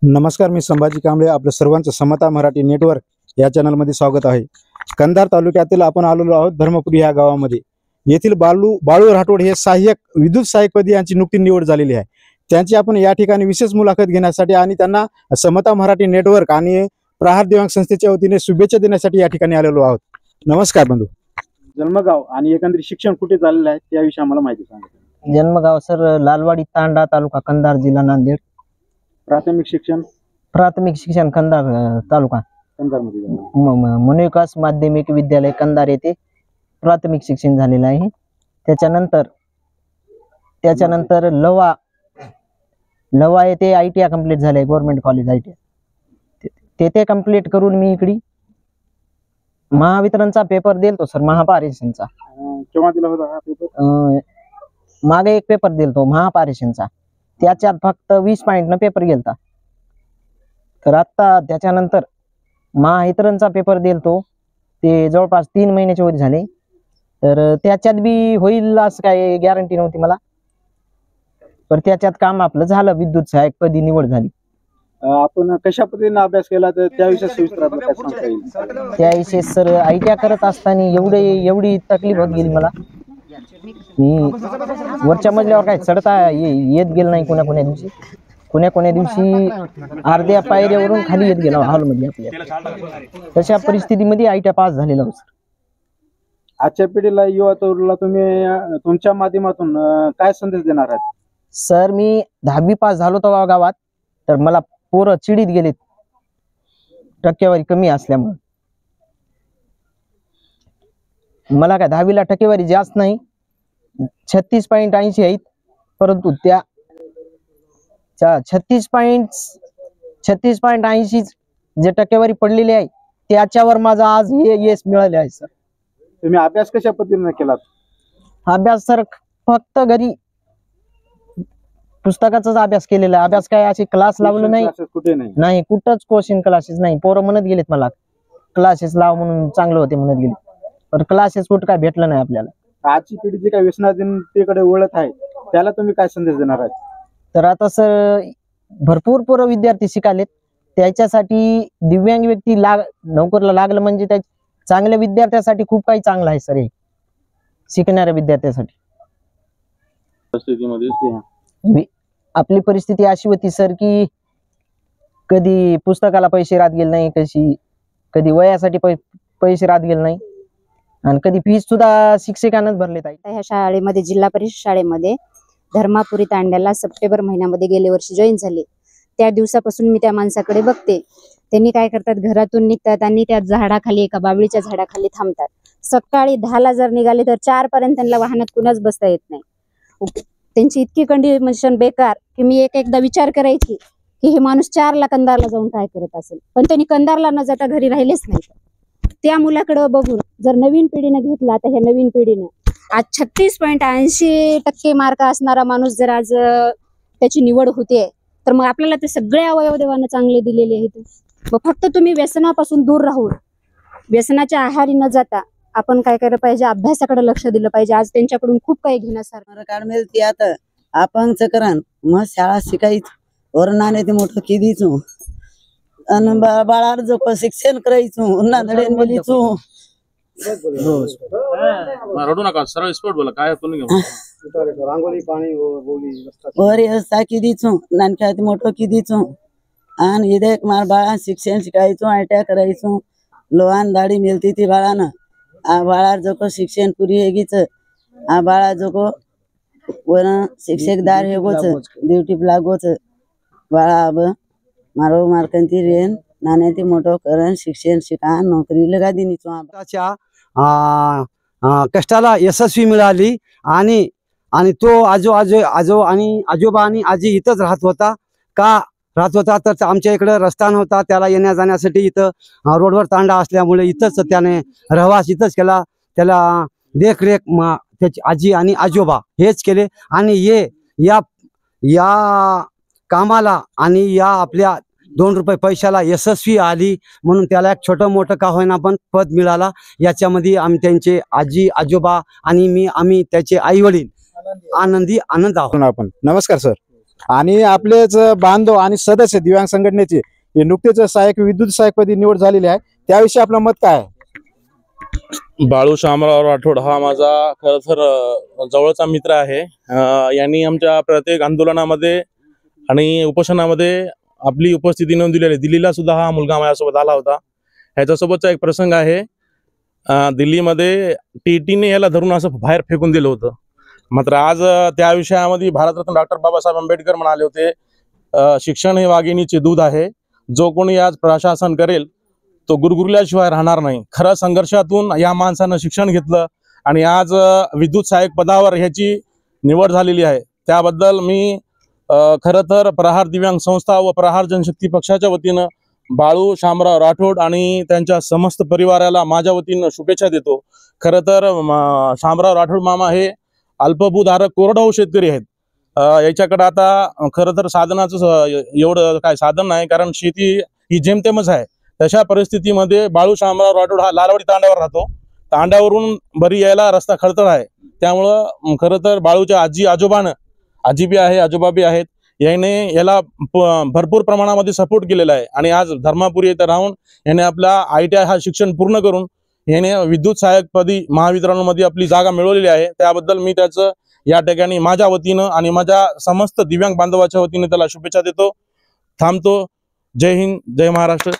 नमस्कार, मी संभाजी कांबळे. आपलं सर्वांचं समता मराठी नेटवर्क या चॅनलमध्ये स्वागत आहे. कंधार तालुक्यातील आपण आलेलो आहोत धर्मपुरी या गावामध्ये. येथील बाळू राठोड हे सहाय्यक विद्युत सहाय्यकपदी यांची नुकती निवड झालेली आहे. त्यांची आपण या ठिकाणी विशेष मुलाखत घेण्यासाठी आणि त्यांना समता मराठी नेटवर्क आणि प्रहार दिव्यांग संस्थेच्या वतीने शुभेच्छा देण्यासाठी या ठिकाणी आलेलो आहोत. नमस्कार बंधू. जन्मगाव आणि एकंदरीत शिक्षण कुठे झालेलं आहे त्याविषयी आम्हाला माहिती सांगा. जन्मगाव सर लालवाडी तांडा तालुका कंधार जिल्हा नांदेड. प्राथमिक शिक्षण कंधार तालुका कंधारमध्ये मनोविकास माध्यमिक विद्यालय कंधार येथे प्राथमिक शिक्षण झालेलं आहे. त्याच्यानंतर लवा येथे ITI कंप्लीट झाले, गव्हर्नमेंट कॉलेज ITI. तेथे कंप्लीट करून मी इकडे महावितरणचा पेपर दिलतो सर, महापारेषणचा. केव्हा दिला होता हा पेपर? मागे एक पेपर दिलतो महापारेषणचा. त्याच्यात फक्त 20 पॉइंट न पेपर गेलता. तर आता त्याच्यानंतर महावितरणचा पेपर दिलतो, ते जवळपास 3 महिन्याच्या वर झाले. तर त्याच्यात बी होईल असं काही गॅरंटी नव्हती मला, पण त्याच्यात काम आपलं झालं, विद्युत सहाय्यक पदी निवड झाली. आपण कशा पद्धतीने अभ्यास केला तर त्याविषयी सविस्तर आपल्याला काय सांगता येईल? त्याविषयी सर ITI करत असताना एवढी तकलीफ होत गेली मला. मी वरच्या मजल्यावर काय चढता येत गेलं नाही. कोण्या दिवशी अर्ध्या पायऱ्यावरून खाली येत गेला हॉलमध्ये आपल्या. तशा परिस्थितीमध्ये ITI पास झालेला होता. आजच्या पिढीला युवा तरुणाला तुम्ही तुमच्या माध्यमातून काय संदेश देणार आहात? सर, मी 10वी पास झालो तेव्हा गावात, तर मला पोरं चिडीत गेलेत टक्केवारी कमी असल्यामुळे. मला काय 10वीला टक्केवारी जास्त नाही, 36.80 आहेत. परंतु त्या 36.80 जे टक्केवारी पडलेली आहे त्याच्यावर माझा आज हे यश मिळाले आहे. सर, तुम्ही अभ्यास कशा पद्धतीने केला? अभ्यास सर फक्त घरी पुस्तकाचाच अभ्यास केलेला. अभ्यास काय असे क्लास लावलं नाही, कुठे नाही कुठंच कोचिंग क्लासेस नाही. पोरं म्हणत गेलेत मला क्लासेस लाव म्हणून, चांगलं होते म्हणत गेले, पण क्लासेस कुठं काय भेटलं नाही आपल्याला. आजची पिढी जी काय व्यसनाधीनतेकडे वळत आहे त्याला तुम्ही काय संदेश देणार आहात? तर आता सर भरपूर पोरं विद्यार्थी शिकालेत, त्याच्यासाठी दिव्यांग व्यक्ती नोकरीला लागलं म्हणजे त्या चांगल्या विद्यार्थ्यासाठी खूप काही चांगलं आहे सर. हे शिकणाऱ्या विद्यार्थ्यासाठी आपली परिस्थिती अशी होती सर की कधी पुस्तकाला पैसे राहत गेले नाही, कधी वयासाठी पैसे राहत गेले नाही, आणि कधी फीस सुद्धा शिक्षकांनाच भरले. ह्या शाळेमध्ये, जिल्हा परिषद शाळेमध्ये धर्मापुरी तांड्याला सप्टेंबर महिन्यामध्ये गेल्या वर्षी जॉईन झाले. त्या दिवसापासून मी त्या माणसाकडे बघते. त्यांनी काय करतात, घरातून निघतात आणि त्या झाडाखाली, एका बाबळीच्या झाडाखाली थांबतात. सकाळी 10ला जर निघाले तर 4 पर्यंत त्यांना वाहनात कुणाच बसता येत नाही. त्यांची इतकी कंडिशन बेकार की मी एकदा विचार करायची की हे माणूस 4ला कंधारला जाऊन काय करत असेल. पण त्यांनी कंधारला न जाता घरी राहिलेच नाही. त्या मुलाकडे बघून जर नवीन पिढीने घेतला, आता ह्या नवीन पिढीनं आज 36.80% मार्क असणारा माणूस जर आज त्याची निवड होते, तर मग आपल्याला ते सगळे अवयव देवानं चांगले दिलेले आहेत. मग फक्त तुम्ही व्यसनापासून दूर राहून, व्यसनाच्या आहारी न जाता आपण काय करायला पाहिजे, अभ्यासाकडे लक्ष दिलं पाहिजे. आज त्यांच्याकडून खूप काही घेण्यासारखं कार्ड मिळते. आता आपण चक्रान मग शाळा शिकायचं, वरणाने ते मोठं किदीचो आणि बाळार जो शिक्षण करायचो, नांदडेन बोलीचो. रडू नका, सरळ स्पॉट बोला. काय रांगोळी, पाणी, वर व्यवस्था किदीचो, नानक्या ते मोठं किदीचो, आणि इथे मार बाळा शिक्षण शिकायचो, ITI करायचो. लोहान दाढी मिळती ती बाळानं. आ बाळार जो शिक्षण पुरी हेगीच, आ बाळा जो वर शिक्षकदार हेगोच, ड्युटी लागोच. बाळा अब मारो मारकंती रेन नाने ते मोठं करण, शिक्षण शिका, नोकरी लगा दिनीचो. कष्टाला यशस्वी मिळाली आणि तो आजो आणि आजोबा आणि आजी इथंच राहत होता. तर आमच्या इकडे रस्ता नव्हता त्याला येण्या जाण्यासाठी. इथं रोडवर तांडा असल्यामुळे इथंच त्याने रहवास इथंच केला. त्याला देखरेख त्याची आजी आणि आजोबा हेच केले. आणि या कामाला आणि या आपल्या 2 रुपये पैशाला यशस्वी आली, म्हणून त्याला एक छोटं मोठं का होईना पण पद मिळाला. याच्यामध्ये आम्ही त्यांचे आजी आजोबा आणि आम्ही त्याचे आई वडील आनंद आहोत. आपण नमस्कार सर. आणि आपलेच बांधव आणि सदस्य दिव्यांग संघटनेचे हे नुकतेच सहाय्यक विद्युत सहाय्यकपदी निवड झालेली आहे, त्याविषयी आपलं मत काय आहे? बाळू शामराव राठोड हा माझा खरं तर जवळचा मित्र आहे. यांनी आमच्या प्रत्येक आंदोलनामध्ये आणि उपोषणामध्ये आपली उपस्थिती नोंद दिलेली. दिल्लीला सुद्धा हा मुलगा माझ्यासोबत आला होता. ह्याच्यासोबतचा एक प्रसंग आहे. दिल्लीमध्ये टीटीने याला धरून असं बाहेर फेकून दिलं होतं. मात्र आज त्या विषयामध्ये भारतरत्न डॉक्टर बाबासाहेब आंबेडकर म्हणाले होते, शिक्षण हे वाघिणीचे दूध आहे. जो कोणी आज प्रशासन करेल तो गुरगुरल्याशिवाय राहणार नाही. खरं संघर्षातून या माणसानं शिक्षण घेतलं आणि आज विद्युत सहाय्यक पदावर ह्याची निवड झालेली आहे. त्याबद्दल मी खरं तर प्रहार दिव्यांग संस्था व प्रहार जनशक्ती पक्षाच्या वतीनं बाळू शामराव राठोड आणि त्यांच्या समस्त परिवाराला माझ्या वतीनं शुभेच्छा देतो. खरं तर शामराव राठोड मामा हे अल्पभूधारक कोरडवाहू शेतकरी आहेत. याच्याकडे आता खरं तर साधनाचं एवढं काय साधन नाही, कारण शेती ही जेमतेमच आहे. तशा परिस्थितीमध्ये बाळू शामराव राठोड हा लालवाडी तांड्यावर राहतो. तांड्यावरून बरी यायला रस्ता खडतर आहे. त्यामुळं खरं तर बाळूच्या आजी बी आहे, आजोबा बी आहेत, याला भरपूर प्रमाणामध्ये सपोर्ट केलेला आहे. आणि आज धर्मापुरी येथे राहून याने आपला ITI हा शिक्षण पूर्ण करून याने विद्युत सहाय्यक पदी महावितरणमध्ये आपली जागा मिळवलेली आहे. त्याबद्दल मी त्याचं या ठिकाणी माझ्या वतीनं आणि माझ्या समस्त दिव्यांग बांधवाच्या वतीने त्याला शुभेच्छा देतो. थांबतो. जय हिंद, जय महाराष्ट्र.